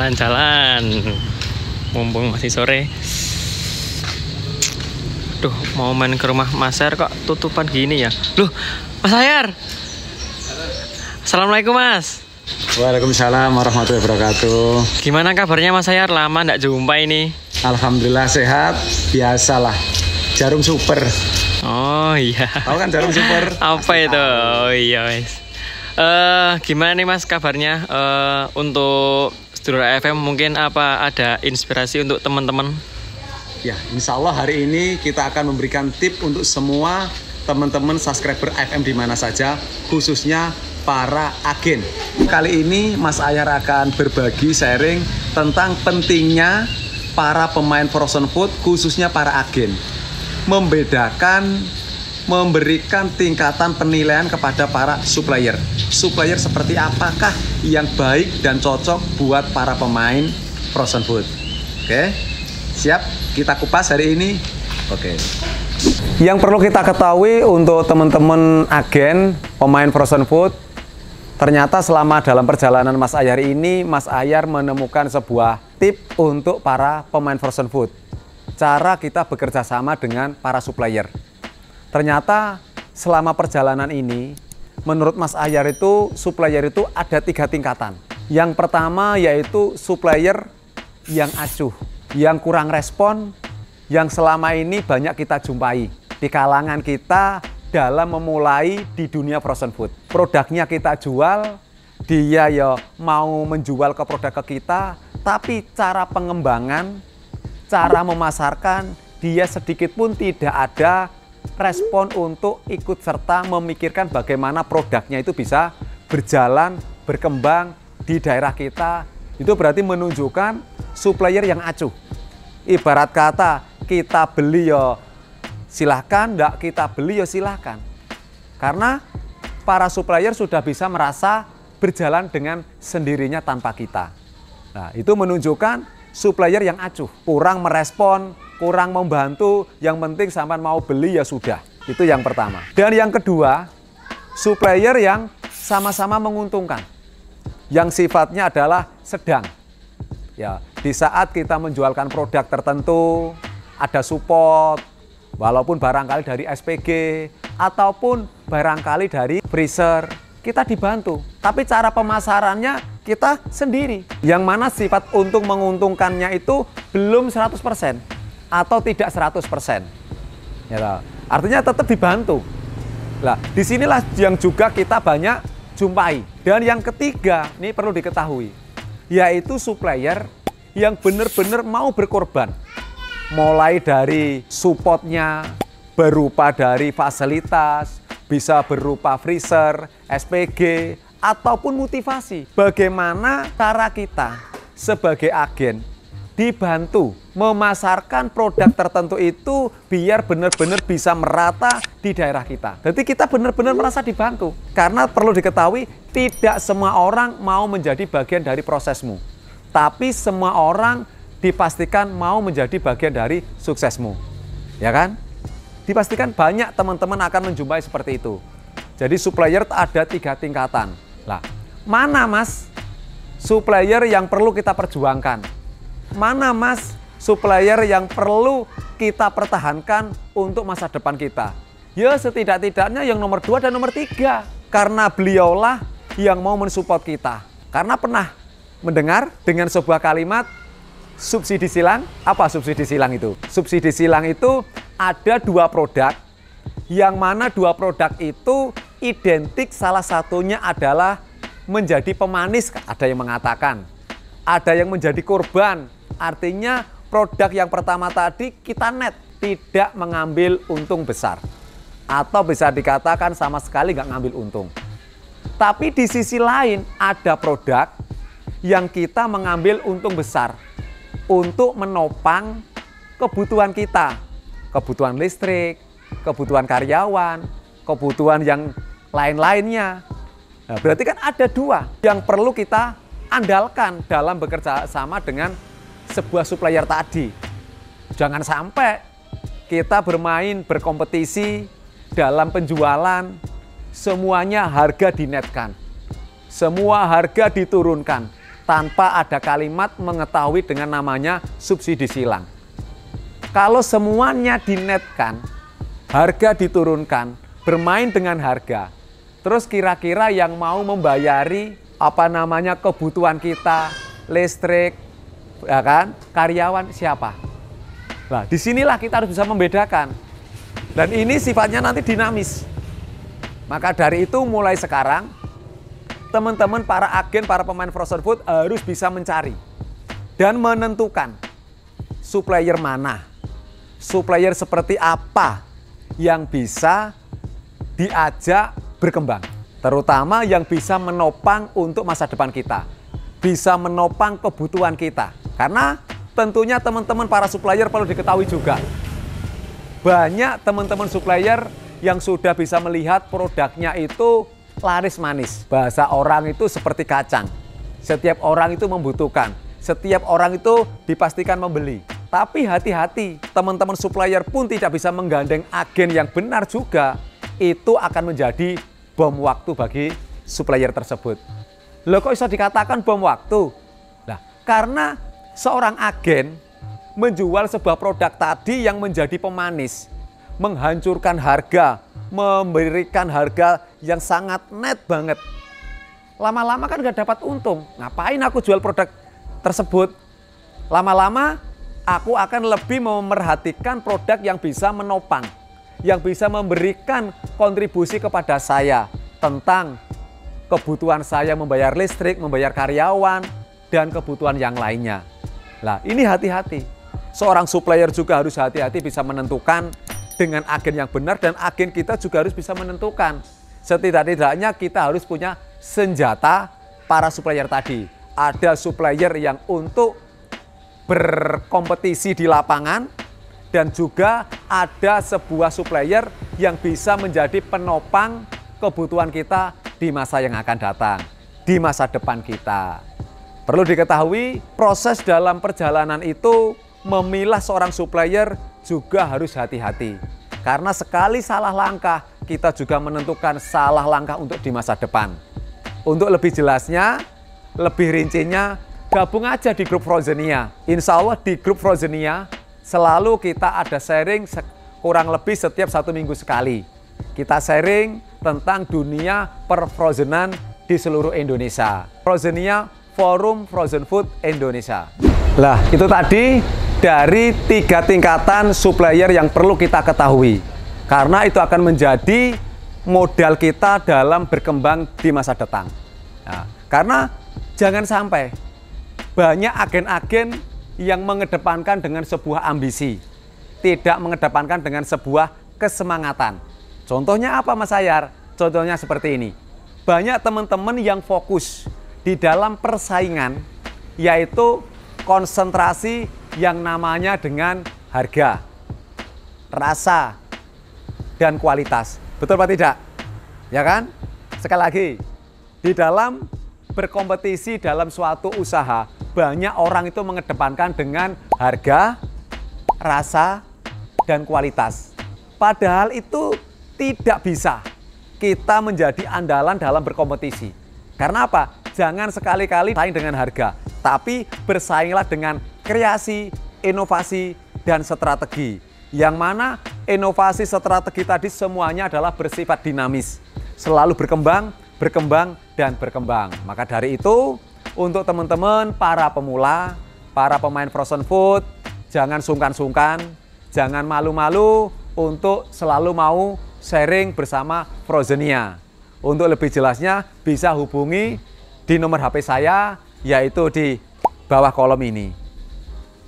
jalan-jalan mumpung masih sore. Duh, mau main ke rumah Mas Ayar kok tutupan gini ya. Loh, Mas Ayar. Assalamualaikum Mas. Waalaikumsalam warahmatullahi wabarakatuh. Gimana kabarnya Mas Ayar? Lama nggak jumpa ini. Alhamdulillah sehat, biasalah. Jarum super. Oh iya. Tahu kan jarum super? Apa itu? Oh iya Mas. Gimana nih Mas kabarnya? Untuk Sedulur FM mungkin apa ada inspirasi untuk teman-teman? Ya, insya Allah hari ini kita akan memberikan tip untuk semua teman-teman subscriber FM di mana saja, khususnya para agen. Kali ini Mas Ayar akan berbagi sharing tentang pentingnya para pemain frozen food, khususnya para agen. Memberikan tingkatan penilaian kepada para supplier. Supplier seperti apakah yang baik dan cocok buat para pemain frozen food. Oke, siap? Kita kupas hari ini. Oke. Yang perlu kita ketahui untuk teman-teman agen, pemain frozen food, ternyata selama dalam perjalanan Mas Ayar ini, Mas Ayar menemukan sebuah tip untuk para pemain frozen food. Cara kita bekerja sama dengan para supplier. Ternyata selama perjalanan ini, menurut Mas Ayar itu, supplier itu ada 3 tingkatan. Yang pertama yaitu supplier yang acuh, yang kurang respon, yang selama ini banyak kita jumpai di kalangan kita dalam memulai di dunia frozen food. Produknya kita jual, dia ya mau menjual ke produk ke kita, tapi cara pengembangan, cara memasarkan, dia sedikit pun tidak ada respon untuk ikut serta memikirkan bagaimana produknya itu bisa berjalan, berkembang di daerah kita. Itu berarti menunjukkan supplier yang acuh. Ibarat kata, kita beli ya silahkan, enggak kita beli ya silahkan. Karena para supplier sudah bisa merasa berjalan dengan sendirinya tanpa kita. Nah, itu menunjukkan supplier yang acuh, kurang merespon, kurang membantu, yang penting sampai mau beli ya sudah. Itu yang pertama. Dan yang kedua, supplier yang sama-sama menguntungkan. Yang sifatnya adalah sedang. Ya, di saat kita menjualkan produk tertentu, ada support, walaupun barangkali dari SPG, ataupun barangkali dari freezer, kita dibantu. Tapi cara pemasarannya kita sendiri. Yang mana sifat untung menguntungkannya itu belum 100% atau tidak 100%. Ya, artinya tetap dibantu. Nah, disinilah yang juga kita banyak jumpai. Dan yang ketiga, ini perlu diketahui, yaitu supplier yang benar-benar mau berkorban. Mulai dari supportnya, berupa dari fasilitas, bisa berupa freezer, SPG, ataupun motivasi. Bagaimana cara kita sebagai agen dibantu memasarkan produk tertentu itu biar benar-benar bisa merata di daerah kita. Jadi kita benar-benar merasa dibantu. Karena perlu diketahui, tidak semua orang mau menjadi bagian dari prosesmu. Tapi semua orang dipastikan mau menjadi bagian dari suksesmu. Ya kan? Dipastikan banyak teman-teman akan menjumpai seperti itu. Jadi supplier ada 3 tingkatan. Lah, mana Mas supplier yang perlu kita perjuangkan? Mana Mas supplier yang perlu kita pertahankan untuk masa depan kita? Ya setidak-tidaknya yang nomor 2 dan nomor 3. Karena beliaulah yang mau mensupport kita. Karena pernah mendengar dengan sebuah kalimat subsidi silang. Apa subsidi silang itu? Subsidi silang itu ada 2 produk, yang mana 2 produk itu identik, salah satunya adalah menjadi pemanis, ada yang mengatakan. Ada yang menjadi korban, artinya produk yang pertama tadi kita net, tidak mengambil untung besar. Atau bisa dikatakan sama sekali nggak ngambil untung. Tapi di sisi lain ada produk yang kita mengambil untung besar untuk menopang kebutuhan kita. Kebutuhan listrik, kebutuhan karyawan, kebutuhan yang lain-lainnya. Nah, berarti kan ada 2 yang perlu kita andalkan dalam bekerja sama dengan sebuah supplier tadi. Jangan sampai kita bermain, berkompetisi dalam penjualan, semuanya harga dinetkan. Semua harga diturunkan. tanpa ada kalimat mengetahui dengan namanya subsidi silang. Kalau semuanya dinetkan, harga diturunkan, bermain dengan harga, terus kira-kira yang mau membayari kebutuhan kita, listrik, ya kan, karyawan siapa? Nah, disinilah kita harus bisa membedakan. Dan ini sifatnya nanti dinamis. Maka dari itu mulai sekarang, teman-teman para agen, para pemain frozen food harus bisa mencari dan menentukan supplier mana, supplier seperti apa yang bisa diajak berkembang. Terutama yang bisa menopang untuk masa depan kita, bisa menopang kebutuhan kita. Karena tentunya teman-teman para supplier perlu diketahui juga, banyak teman-teman supplier yang sudah bisa melihat produknya itu laris manis. Bahasa orang itu seperti kacang. Setiap orang itu membutuhkan. Setiap orang itu dipastikan membeli. Tapi hati-hati, teman-teman supplier pun tidak bisa menggandeng agen yang benar juga. Itu akan menjadi bom waktu bagi supplier tersebut. Loh kok bisa dikatakan bom waktu? Nah, karena seorang agen menjual sebuah produk tadi yang menjadi pemanis, menghancurkan harga, memberikan harga yang sangat net banget. Lama-lama kan gak dapat untung. Ngapain aku jual produk tersebut? Lama-lama aku akan lebih memerhatikan produk yang bisa menopang, yang bisa memberikan kontribusi kepada saya tentang kebutuhan saya membayar listrik, membayar karyawan, dan kebutuhan yang lainnya. Nah, ini hati-hati. Seorang supplier juga harus hati-hati bisa menentukan dengan agen yang benar, dan agen kita juga harus bisa menentukan. Setidak-tidaknya kita harus punya senjata para supplier tadi. Ada supplier yang untuk berkompetisi di lapangan, dan juga ada sebuah supplier yang bisa menjadi penopang kebutuhan kita di masa yang akan datang, di masa depan kita. Perlu diketahui, proses dalam perjalanan itu memilah seorang supplier juga harus hati-hati. Karena sekali salah langkah, kita juga menentukan salah langkah untuk di masa depan. Untuk lebih jelasnya, lebih rincinya, gabung aja di grup Frozenia. Insya Allah di grup Frozenia selalu kita ada sharing kurang lebih setiap 1 minggu sekali. Kita sharing tentang dunia perfrozenan di seluruh Indonesia. Frozenia, Forum Frozen Food Indonesia. Lah, itu tadi dari 3 tingkatan supplier yang perlu kita ketahui. Karena itu akan menjadi modal kita dalam berkembang di masa datang. Nah, karena jangan sampai banyak agen-agen yang mengedepankan dengan sebuah ambisi, tidak mengedepankan dengan sebuah kesemangatan. Contohnya apa, Mas Ayar? Contohnya seperti ini. Banyak teman-teman yang fokus di dalam persaingan, yaitu konsentrasi yang namanya dengan harga, rasa, dan kualitas. Betul apa tidak? Ya kan? Sekali lagi, di dalam berkompetisi dalam suatu usaha, banyak orang itu mengedepankan dengan harga, rasa, dan kualitas. Padahal itu tidak bisa kita menjadi andalan dalam berkompetisi. Karena apa? Jangan sekali-kali bersaing dengan harga, tapi bersainglah dengan kreasi, inovasi, dan strategi. Yang mana inovasi strategi tadi semuanya adalah bersifat dinamis. Selalu berkembang, berkembang, dan berkembang. Maka dari itu, untuk teman-teman para pemula, para pemain frozen food, jangan sungkan-sungkan, jangan malu-malu untuk selalu mau sharing bersama Frozenia. Untuk lebih jelasnya bisa hubungi di nomor HP saya, yaitu di bawah kolom ini.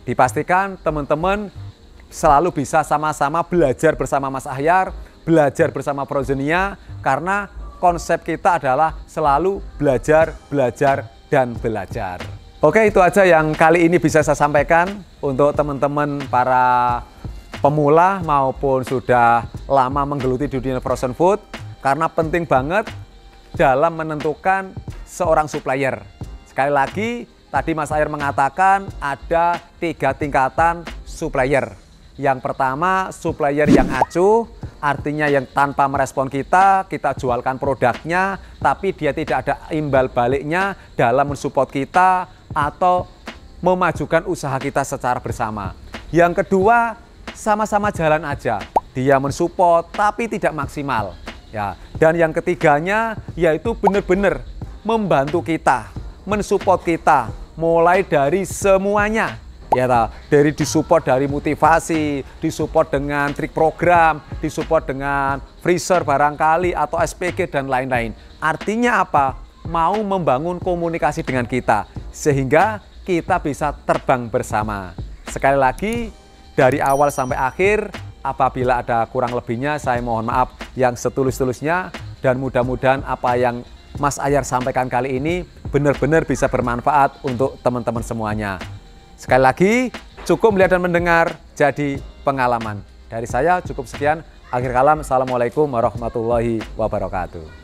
Dipastikan teman-teman selalu bisa sama-sama belajar bersama Mas Ahyar, belajar bersama Frozenia, karena konsep kita adalah selalu belajar, belajar, dan belajar. Oke, itu aja yang kali ini bisa saya sampaikan untuk teman-teman para pemula maupun sudah lama menggeluti di dunia frozen food, karena penting banget dalam menentukan seorang supplier. Sekali lagi, tadi Mas Ahyar mengatakan ada 3 tingkatan supplier. Yang pertama, supplier yang acuh, artinya yang tanpa merespon kita jualkan produknya, tapi dia tidak ada imbal baliknya dalam mensupport kita atau memajukan usaha kita secara bersama. Yang kedua, sama-sama jalan aja. Dia mensupport tapi tidak maksimal. Ya. Dan yang ketiganya yaitu benar-benar membantu kita, mensupport kita mulai dari semuanya. Ya, dari disupport dari motivasi, disupport dengan trik program, disupport dengan freezer barangkali atau SPG dan lain-lain. Artinya apa? Mau membangun komunikasi dengan kita sehingga kita bisa terbang bersama. Sekali lagi, dari awal sampai akhir, apabila ada kurang lebihnya saya mohon maaf yang setulus-tulusnya, dan mudah-mudahan apa yang Mas Ayar sampaikan kali ini benar-benar bisa bermanfaat untuk teman-teman semuanya. Sekali lagi, cukup melihat dan mendengar jadi pengalaman. Dari saya cukup sekian. Akhir kalam, Assalamualaikum warahmatullahi wabarakatuh.